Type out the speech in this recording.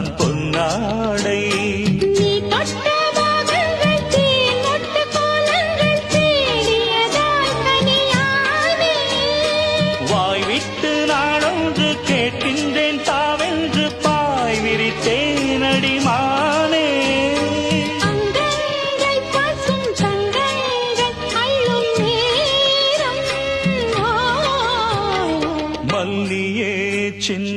தான் பொன்னாடை. நீ தொட்ட பாகங்கள் தீமொட்டு கோலங்கள் தேடியதால் கனியானே. வாய்விட்டு நாடொன்று கேட்கின்றேன் தாவென்று பாய் விரித்தேன் அடிமானே. அங்கங்கள் பாசும் தங்கங்கள் அள்ளும் நேரம். மல்லியே சின்ன